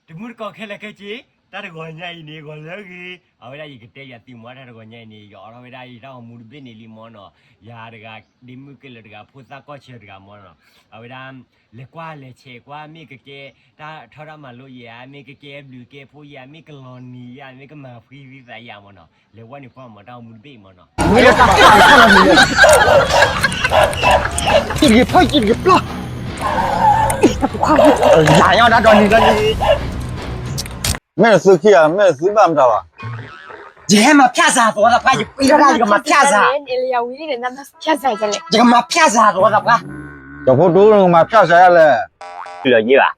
တမှုကောခဲလက်ခဲကြီးတာတကောညိုင်နေကောလကြီးအဝိဒါကြီးကတဲ့ရတိမွားတာတကောညိုင်နေရောအဝိဒါကြီးတော့မူဘိနေလီမောနော်ယာတကဒီမှုကလတကဖူစာကောချေတကမောနော်အဝိဒါလေကွာလေချေကွာမိကကဲတာထောရမလို့ရမိကကဲဘလူကဲဖိုးရမိကလော်နီရမိကမာဖီဗီစာရမောနော်လေဝါနေဖောမတော့မူဘိမောနော်这个跑这个不哪要他找你个没事去啊，没事办不着啊。这嘛骗啥多的吧？就背着他这个嘛骗啥？你要为了那么骗啥子嘞？这个嘛骗啥多的吧？这不都人嘛骗啥嘞？了你吧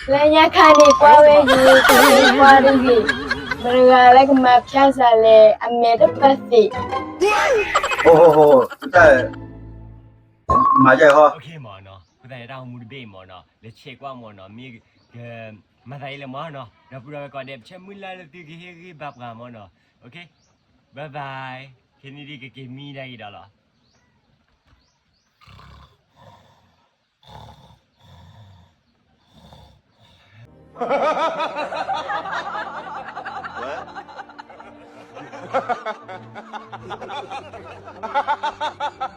人家看你瓜为你，你瓜的你，不是那个嘛骗啥嘞？俺没得办法。哦，在马家好。 โอเคမော်နော်ကိုတိုင်တော့မူဘိမော်နော်လေချေကွာမော်နော်မိမတိုင်းလေမော်နော်ရပူရကောတဲ့ချက်မူလာလေတိခေခေဘပ်ကမော်နော်โอเคဘိုင်ဘိုင်ခင်းဒီကေမီနိုင်တော့လားWhat?